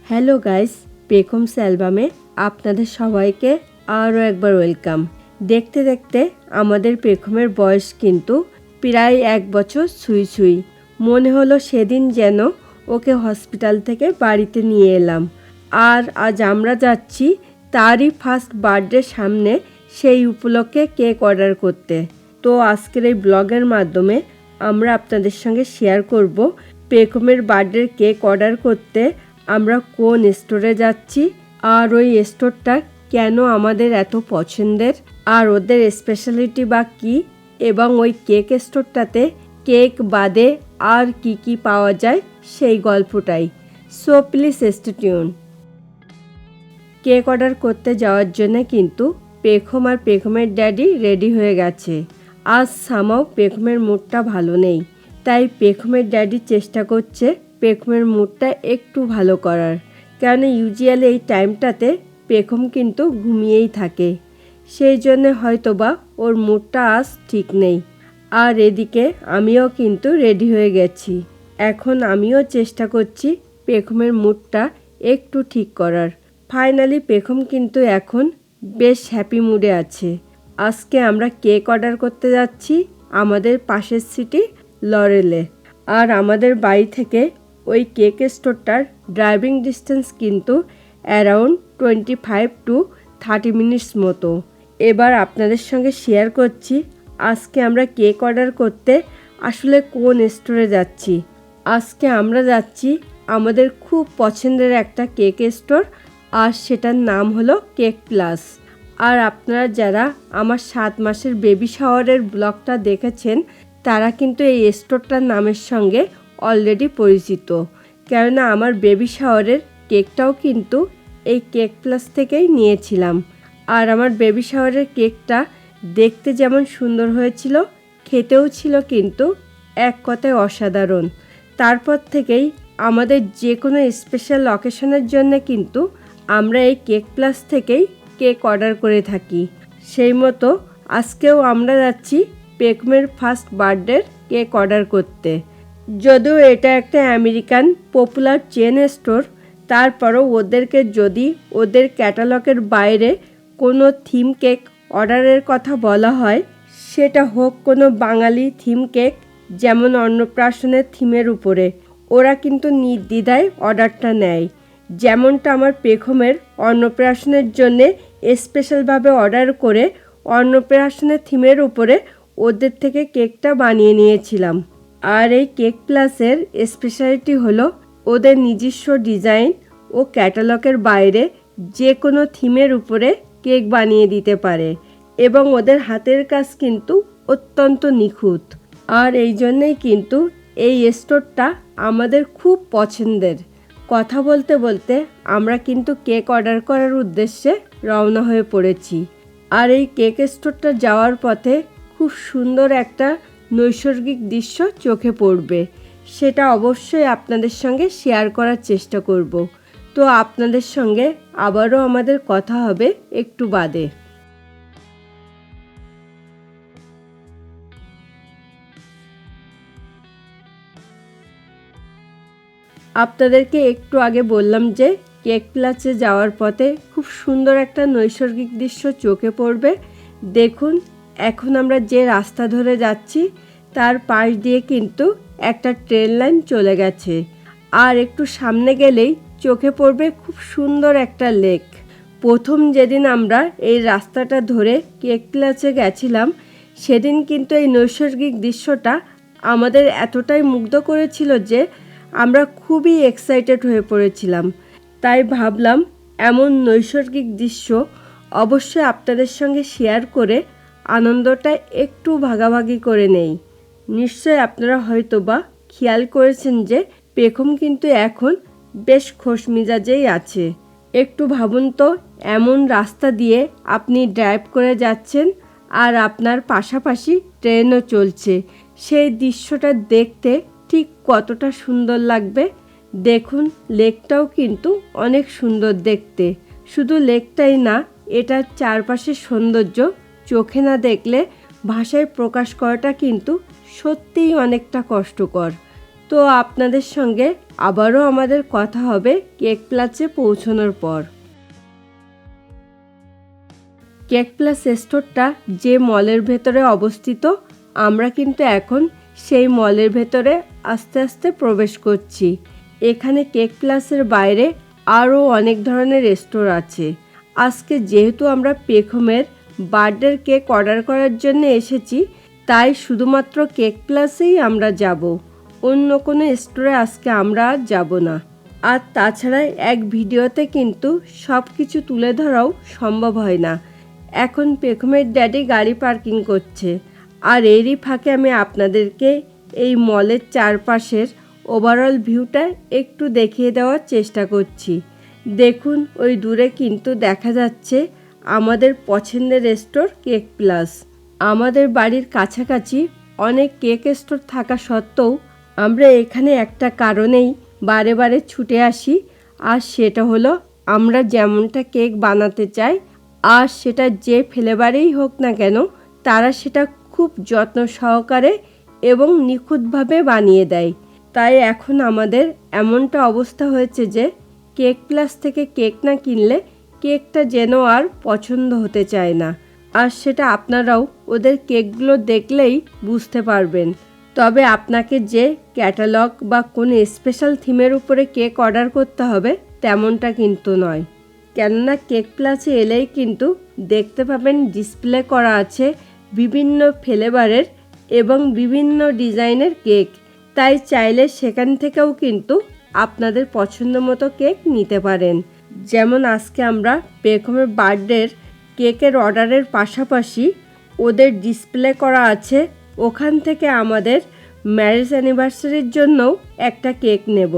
Hello guys, পেখমস অ্যালবামে আপনাদের সবাইকে আরও একবার ওয়েলকাম। দেখতে দেখতে আমাদের পেখমের বয়স কিন্তু প্রায় 1 বছর ছুঁই ছুঁই। মনে হলো সেদিন যেন ওকে হসপিটাল থেকে বাড়িতে নিয়ে এলাম। আর আজ আমরা যাচ্ছি তারই ফার্স্ট বার্থডে সামনে, সেই উপলক্ষে কেক অর্ডার করতে। তো আজকের এই ব্লগের মাধ্যমে আমরা আপনাদের সঙ্গে শেয়ার করব পেখমের বার্থডের কেক অর্ডার করতে আমরা কোন স্টোরে যাচ্ছি, আর ওই স্টোরটা কেন আমাদের এত পছন্দের, আর ওদের স্পেশালিটি বা কী, এবং ওই কেক স্টোরটাতে কেক বাদে আর কি কি পাওয়া যায় সেই গল্পটাই। So please stay tune. Cake order করতে যাওয়ার জন্য কিন্তু পেখম আর পেখমের ড্যাডি রেডি হয়ে গেছে। আজ সামাও পেখমের মুডটা ভালো নেই, তাই পেখমের ড্যাডি চেষ্টা করছে পেখমের মুডটা একটু ভালো করার, কেন ইউজুয়ালি এই টাইমটাতে পেখম কিন্তু ঘুমিয়েই থাকে। সেই জন্যে হয়তোবা ওর মুডটা আজ ঠিক নেই। আর এদিকে আমিও কিন্তু রেডি হয়ে গেছি। এখন আমিও চেষ্টা করছি পেখমের মুডটা একটু ঠিক করার। ফাইনালি পেখম কিন্তু এখন বেশ হ্যাপি মুডে আছে। আজকে আমরা কেক অর্ডার করতে যাচ্ছি আমাদের পাশের সিটি লরেলে। আর আমাদের বাড়ি থেকে ওই কেক স্টোরটার ড্রাইভিং ডিস্টেন্স কিন্তু অ্যারাউন্ড 25 to 30 মিনিটস মতো। এবার আপনাদের সঙ্গে শেয়ার করছি আজকে আমরা কেক অর্ডার করতে আসলে কোন স্টোরে যাচ্ছি। আজকে আমরা যাচ্ছি আমাদের খুব পছন্দের একটা কেক স্টোর, আর সেটার নাম হলো কেক প্লাস। আর আপনারা যারা আমার 7 মাসের বেবি শাওয়ারের ব্লগটা দেখেছেন তারা কিন্তু এই স্টোরটার নামের সঙ্গে অলরেডি পরিচিত, কেননা আমার বেবি শাওয়ারের কেকটাও কিন্তু এই কেক প্লাস থেকেই নিয়েছিলাম। আর আমার বেবি শাওয়ারের কেকটা দেখতে যেমন সুন্দর হয়েছিল, খেতেও ছিল কিন্তু এক কথায় অসাধারণ। তারপর থেকেই আমাদের যে কোনো স্পেশাল অকেশনের জন্য কিন্তু আমরা এই কেক প্লাস থেকেই কেক অর্ডার করে থাকি। সেই মতো আজকেও আমরা যাচ্ছি পেখমের ফার্স্ট বার্থডের কেক অর্ডার করতে। যদিও এটা একটা আমেরিকান পপুলার চেন স্টোর, তারপরও ওদেরকে যদি ওদের ক্যাটালগের বাইরে কোনো থিম কেক অর্ডারের কথা বলা হয়, সেটা হোক কোনো বাঙালি থিম কেক, যেমন অন্নপ্রাশনের থিমের উপরে, ওরা কিন্তু নির্দ্বিধায় অর্ডারটা নেয়। যেমনটা আমার পেখমের অন্নপ্রাশনের জন্যে স্পেশালভাবে অর্ডার করে অন্নপ্রাশনের থিমের উপরে ওদের থেকে কেকটা বানিয়ে নিয়েছিলাম। আর এই কেক প্লাসের স্পেশালিটি হলো ওদের নিজস্ব ডিজাইন ও ক্যাটালগের বাইরে যে কোনো থিমের উপরে কেক বানিয়ে দিতে পারে, এবং ওদের হাতের কাজ কিন্তু অত্যন্ত নিখুঁত। আর এই জন্যেই কিন্তু এই স্টোরটা আমাদের খুব পছন্দের। কথা বলতে বলতে আমরা কিন্তু কেক অর্ডার করার উদ্দেশ্যে রওনা হয়ে পড়েছি। আর এই কেক স্টোরটা যাওয়ার পথে খুব সুন্দর একটা নৈসর্গিক দৃশ্য চোখে পড়বে, সেটা অবশ্যই আপনাদের সঙ্গে শেয়ার করার চেষ্টা করব। তো আপনাদের সঙ্গে আবারও আমাদের কথা হবে একটু বাদে। আপনাদেরকে একটু আগে বললাম যে কেক প্লাসে যাওয়ার পথে খুব সুন্দর একটা নৈসর্গিক দৃশ্য চোখে পড়বে। দেখুন, এখন আমরা যে রাস্তা ধরে যাচ্ছি তার পাশ দিয়ে কিন্তু একটা ট্রেন লাইন চলে গেছে। আর একটু সামনে গেলেই চোখে পড়বে খুব সুন্দর একটা লেক। প্রথম যেদিন আমরা এই রাস্তাটা ধরে কেক প্লাসে গেছিলাম, সেদিন কিন্তু এই নৈসর্গিক দৃশ্যটা আমাদের এতটাই মুগ্ধ করেছিল যে আমরা খুবই এক্সাইটেড হয়ে পড়েছিলাম। তাই ভাবলাম এমন নৈসর্গিক দৃশ্য অবশ্যই আপনাদের সঙ্গে শেয়ার করে আনন্দটা একটু ভাগাভাগি করে নেই। নিশ্চয় আপনারা হয়তোবা খেয়াল করেছেন যে পেখম কিন্তু এখন বেশ খোশ মেজাজেই আছে। একটু ভাবুন তো, এমন রাস্তা দিয়ে আপনি ড্রাইভ করে যাচ্ছেন আর আপনার পাশাপাশি ট্রেনও চলছে, সেই দৃশ্যটা দেখতে ঠিক কতটা সুন্দর লাগবে। দেখুন, লেকটাও কিন্তু অনেক সুন্দর দেখতে। শুধু লেকটাই না, এটার চারপাশের সৌন্দর্য চোখে না দেখলে ভাষায় প্রকাশ করাটা কিন্তু সত্যিই অনেকটা কষ্টকর। তো আপনাদের সঙ্গে আবারও আমাদের কথা হবে কেক প্লাসে পৌঁছানোর পর। কেক প্লাস স্টোরটা যে মলের ভেতরে অবস্থিত, আমরা কিন্তু এখন সেই মলের ভেতরে আস্তে আস্তে প্রবেশ করছি। এখানে কেক প্লাসের বাইরে আরও অনেক ধরনের স্টোর আছে। আজকে যেহেতু আমরা পেখমের বার্থডের কেক অর্ডার করার জন্য এসেছি, তাই শুধুমাত্র কেক প্লাসেই আমরা যাব, অন্য কোনো স্টোরে আজকে আমরা যাব না। আর তাছাড়া এক ভিডিওতে কিন্তু সব কিছু তুলে ধরাও সম্ভব হয় না। এখন পেখমের ড্যাডি গাড়ি পার্কিং করছে, আর এরই ফাঁকে আমি আপনাদেরকে এই মলের চারপাশের ওভারঅল ভিউটা একটু দেখিয়ে দেওয়ার চেষ্টা করছি। দেখুন, ওই দূরে কিন্তু দেখা যাচ্ছে আমাদের পছন্দের স্টোর কেক প্লাস। আমাদের বাড়ির কাছাকাছি অনেক কেক স্টোর থাকা সত্ত্বেও আমরা এখানে একটা কারণেই বারে বারে ছুটে আসি, আর সেটা হলো আমরা যেমনটা কেক বানাতে চাই, আর সেটা যে ফ্লেভারেই হোক না কেন, তারা সেটা খুব যত্ন সহকারে এবং নিখুঁতভাবে বানিয়ে দেয়। তাই এখন আমাদের এমনটা অবস্থা হয়েছে যে কেক প্লাস থেকে কেক না কিনলে কেকটা যেন আর পছন্দ হতে চায় না। আর সেটা আপনারাও ওদের কেকগুলো দেখলেই বুঝতে পারবেন। তবে আপনাকে যে ক্যাটালগ বা কোনো স্পেশাল থিমের উপরে কেক অর্ডার করতে হবে তেমনটা কিন্তু নয়, কেননা কেক প্লাসে এলেই কিন্তু দেখতে পাবেন ডিসপ্লে করা আছে বিভিন্ন ফ্লেভারের এবং বিভিন্ন ডিজাইনের কেক। তাই চাইলে সেখান থেকেও কিন্তু আপনাদের পছন্দ মতো কেক নিতে পারেন। যেমন আজকে আমরা পেখমের বার্থডের কেকের অর্ডারের পাশাপাশি ওদের ডিসপ্লে করা আছে ওখান থেকে আমাদের ম্যারেজ অ্যানিভার্সারির জন্যও একটা কেক নেব,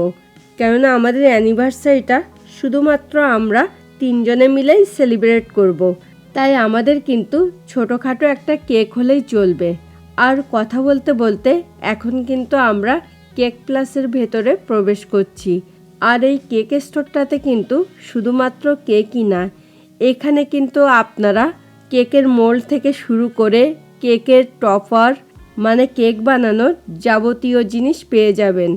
কেননা আমাদের অ্যানিভার্সারিটা শুধুমাত্র আমরা 3 জনে মিলেই সেলিব্রেট করব। তাই আমাদের কিন্তু ছোটোখাটো একটা কেক হলেই চলবে। আর কথা বলতে বলতে এখন কিন্তু আমরা কেক প্লাসের ভেতরে প্রবেশ করছি। আর এই কেক স্টোরটাতে কিন্তু শুধুমাত্র কেকই না, এখানে কিন্তু আপনারা কেকের মোল্ড থেকে শুরু করে কেকের টপার মানে কেক বানানোর যাবতীয় জিনিস পেয়ে যাবেন।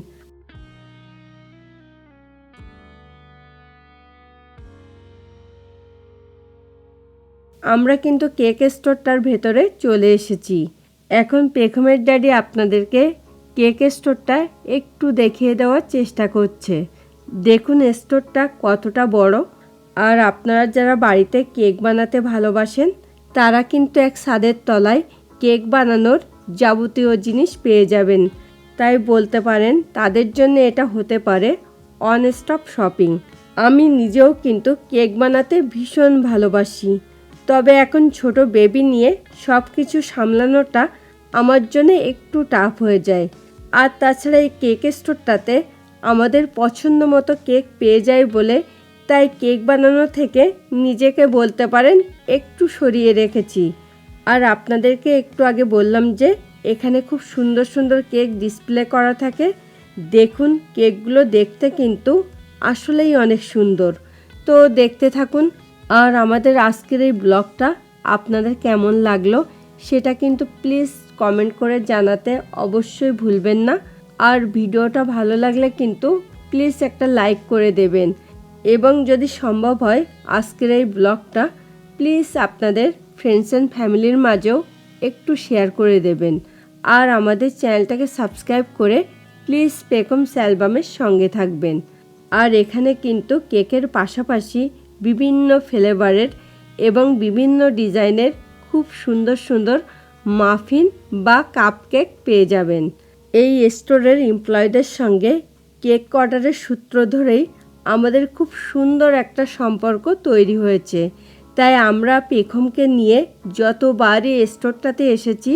আমরা কিন্তু কেক স্টোরটার ভেতরে চলে এসেছি। এখন পেখমের ড্যাডি আপনাদেরকে কেক স্টোরটা একটু দেখিয়ে দেওয়ার চেষ্টা করছে। দেখুন স্টোরটা কতটা বড়। আর আপনারা যারা বাড়িতে কেক বানাতে ভালোবাসেন তারা কিন্তু এক ছাদের তলায় কেক বানানোর যাবতীয় জিনিস পেয়ে যাবেন। তাই বলতে পারেন তাদের জন্য এটা হতে পারে অন স্টপ শপিং। আমি নিজেও কিন্তু কেক বানাতে ভীষণ ভালোবাসি, তবে এখন ছোট বেবি নিয়ে সব কিছু সামলানোটা আমার জন্য একটু টাফ হয়ে যায়। আর তাছাড়া এই কেক স্টোরটাতে আমাদের পছন্দ মতো কেক পেয়ে যায় বলে তাই কেক বানানো থেকে নিজেকে বলতে পারেন একটু সরিয়ে রেখেছি। আর আপনাদেরকে একটু আগে বললাম যে এখানে খুব সুন্দর সুন্দর কেক ডিসপ্লে করা থাকে। দেখুন কেকগুলো দেখতে কিন্তু আসলেই অনেক সুন্দর। তো দেখতে থাকুন। আর আমাদের আজকের এই ব্লগটা আপনাদের কেমন লাগলো সেটা কিন্তু প্লিজ কমেন্ট করে জানাতে অবশ্যই ভুলবেন না। আর ভিডিওটা ভালো লাগলে কিন্তু প্লিজ একটা লাইক করে দেবেন, এবং যদি সম্ভব হয় আজকের এই ব্লগটা প্লিজ আপনাদের ফ্রেন্ডস অ্যান্ড ফ্যামিলির মাঝেও একটু শেয়ার করে দেবেন। আর আমাদের চ্যানেলটাকে সাবস্ক্রাইব করে প্লিজ পেখমস অ্যালবামের সঙ্গে থাকবেন। আর এখানে কিন্তু কেকের পাশাপাশি বিভিন্ন ফ্লেভারের এবং বিভিন্ন ডিজাইনের খুব সুন্দর সুন্দর মাফিন বা কাপকেক পেয়ে যাবেন। এই স্টোরের এমপ্লয়ীদের সঙ্গে কেক অর্ডারের সূত্র ধরেই আমাদের খুব সুন্দর একটা সম্পর্ক তৈরি হয়েছে। তাই আমরা পেখমকে নিয়ে যতবারই স্টোরটাতে এসেছি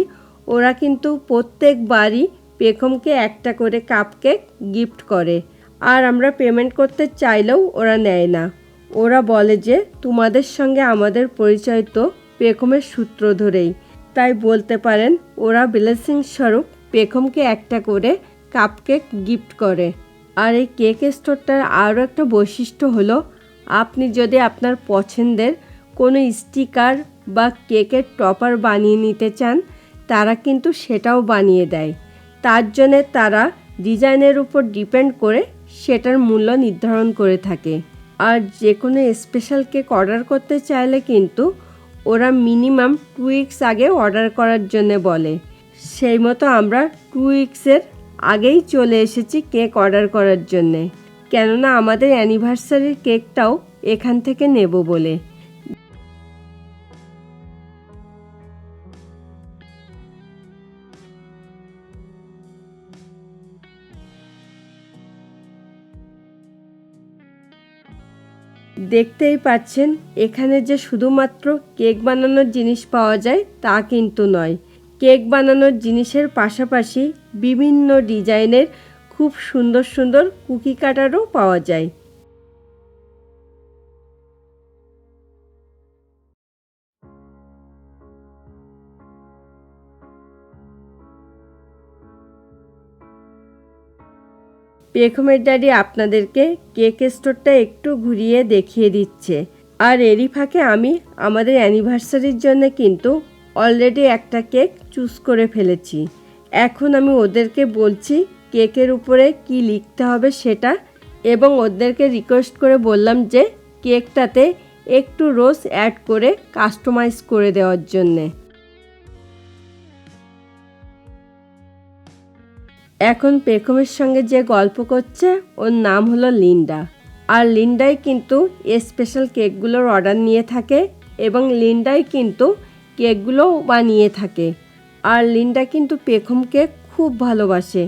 ওরা কিন্তু প্রত্যেকবারই পেখমকে একটা করে কাপকেক গিফট করে। আর আমরা পেমেন্ট করতে চাইলেও ওরা নেয় না। ওরা বলে যে তোমাদের সঙ্গে আমাদের পরিচয় তো পেখমের সূত্র ধরেই। তাই বলতে পারেন ওরা ব্লেসিং স্বরূপ পেখমকে একটা করে কাপকেক গিফট করে। আর এই কেক স্টোরটার আরও একটা বৈশিষ্ট্য হলো আপনি যদি আপনার পছন্দের কোনো স্টিকার বা কেকের টপার বানিয়ে নিতে চান তারা কিন্তু সেটাও বানিয়ে দেয়। তার জন্যে তারা ডিজাইনের উপর ডিপেন্ড করে সেটার মূল্য নির্ধারণ করে থাকে। আর যে কোনো স্পেশাল কেক অর্ডার করতে চাইলে কিন্তু ওরা মিনিমাম 2 উইকস আগে অর্ডার করার জন্য বলে। সেই মতো আমরা 2 উইকসের আগেই চলে এসেছি কেক অর্ডার করার জন্যে, কেননা আমাদের অ্যানিভার্সারির কেকটাও এখান থেকে নেব বলে। দেখতেই পাচ্ছেন এখানে যে শুধুমাত্র কেক বানানোর জিনিস পাওয়া যায় তা কিন্তু নয়। কেক বানানোর জিনিসের পাশাপাশি বিভিন্ন ডিজাইনের খুব সুন্দর সুন্দর কুকি কাটারও পাওয়া যায়। পেখমের ড্যাডি আপনাদেরকে কেক স্টোরটা একটু ঘুরিয়ে দেখিয়ে দিচ্ছে। আর এরই ফাঁকে আমি আমাদের অ্যানিভার্সারির জন্য কিন্তু অলরেডি একটা কেক চুজ করে ফেলেছি। এখন আমি ওদেরকে বলছি কেকের উপরে কি লিখতে হবে সেটা, এবং ওদেরকে রিকোয়েস্ট করে বললাম যে কেকটাতে একটু রোজ অ্যাড করে কাস্টমাইজ করে দেওয়ার জন্যে। এখন পেখমের সঙ্গে যে গল্প করছে ওর নাম হলো লিন্ডা। আর লিন্ডাই কিন্তু স্পেশাল কেকগুলোর অর্ডার নিয়ে থাকে এবং লিন্ডাই কিন্তু কেকগুলো বানিয়ে থাকে। আর লিন্ডা কিন্তু পেখমকে খুব ভালোবাসে,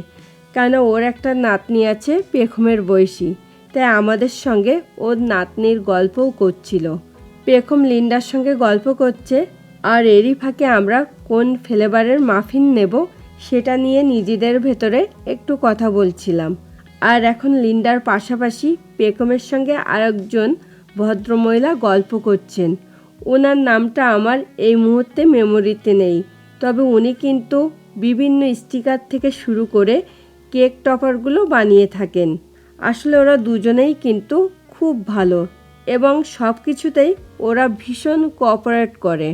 কেন ওর একটা নাতনি আছে পেখমের বয়সী, তাই আমাদের সঙ্গে ওর নাতনির গল্পও করছিল। পেখম লিন্ডার সঙ্গে গল্প করছে, আর এরই ফাঁকে আমরা কোন ফ্লেভারের মাফিন নেব সেটা নিয়ে নিজেদের ভেতরে একটু কথা বলছিলাম। আর এখন লিন্ডার পাশাপাশি পেখমের সঙ্গে আরেকজন ভদ্রমহিলা গল্প করছেন। ওনার নামটা আমার এই মুহূর্তে মেমোরিতে নেই, তবে উনি কিন্তু বিভিন্ন স্টিকার থেকে শুরু করে কেক টপারগুলো বানিয়ে থাকেন। আসলে ওরা দুজনেই কিন্তু খুব ভালো এবং সব কিছুতেই ওরা ভীষণ কোঅপারেট করে।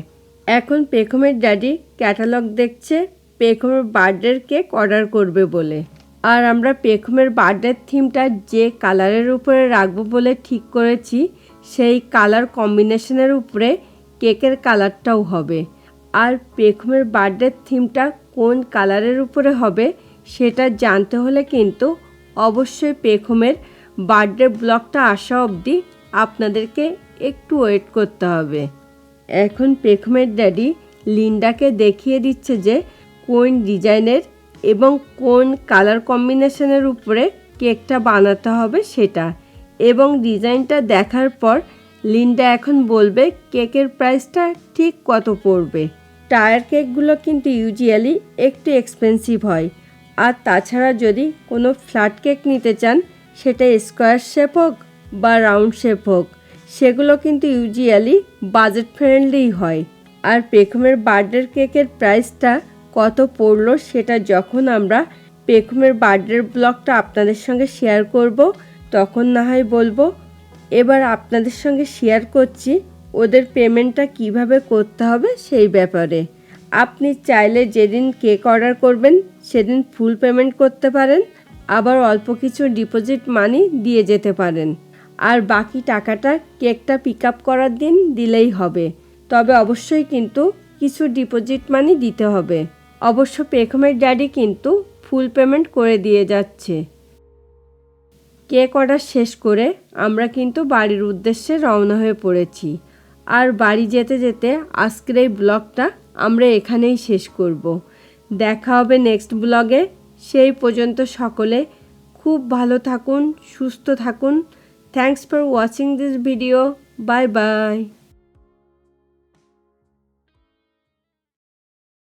এখন পেখমের ড্যাডি ক্যাটালগ দেখছে পেখমের বার্থডের কেক অর্ডার করবে বলে। আর আমরা পেখমের বার্থডের থিমটা যে কালারের উপরে রাখবো বলে ঠিক করেছি সেই কালার কম্বিনেশনের উপরে কেকের কালারটাও হবে। আর পেখমের বার্থডের থিমটা কোন কালারের উপরে হবে সেটা জানতে হলে কিন্তু অবশ্যই পেখমের বার্থডে ব্লগটা আসা অবধি আপনাদেরকে একটু ওয়েট করতে হবে। এখন পেখমের ড্যাডি লিন্ডাকে দেখিয়ে দিচ্ছে যে কোন ডিজাইনের এবং কোন কালার কম্বিনেশনের উপরে কেকটা বানাতে হবে সেটা, এবং ডিজাইনটা দেখার পর লিন্ডা এখন বলবে কেকের প্রাইসটা ঠিক কত পড়বে। টায়ার কেকগুলো কিন্তু ইউজুয়ালি একটু এক্সপেন্সিভ হয়। আর তাছাড়া যদি কোনো ফ্ল্যাট কেক নিতে চান, সেটা স্কোয়ার শেপ হোক বা রাউন্ড শেপ হোক, সেগুলো কিন্তু ইউজুয়ালি বাজেট ফ্রেন্ডলি হয়। আর পেখমের বার্থডের কেকের প্রাইসটা কত পড়লো সেটা যখন আমরা পেখমের বার্থডের ব্লগটা আপনাদের সঙ্গে শেয়ার করব তখন না হয় বলবো। এবার আপনাদের সঙ্গে শেয়ার করছি ওদের পেমেন্টটা কিভাবে করতে হবে সেই ব্যাপারে। আপনি চাইলে যেদিন কেক অর্ডার করবেন সেদিন ফুল পেমেন্ট করতে পারেন, আবার অল্প কিছু ডিপোজিট মানি দিয়ে যেতে পারেন, আর বাকি টাকাটা কেকটা পিক আপ করার দিন দিলেই হবে। তবে অবশ্যই কিন্তু কিছু ডিপোজিট মানি দিতে হবে। অবশ্য পেখমের ড্যাডি কিন্তু ফুল পেমেন্ট করে দিয়ে যাচ্ছে। কেক অর্ডার শেষ করে আমরা কিন্তু বাড়ির উদ্দেশ্যে রওনা হয়ে পড়েছি। আর বাড়ি যেতে যেতে আজকের এই ব্লগটা আমরা এখানেই শেষ করব। দেখা হবে নেক্সট ব্লগে। সেই পর্যন্ত সকলে খুব ভালো থাকুন, সুস্থ থাকুন। Thanks for watching this video. Bye bye.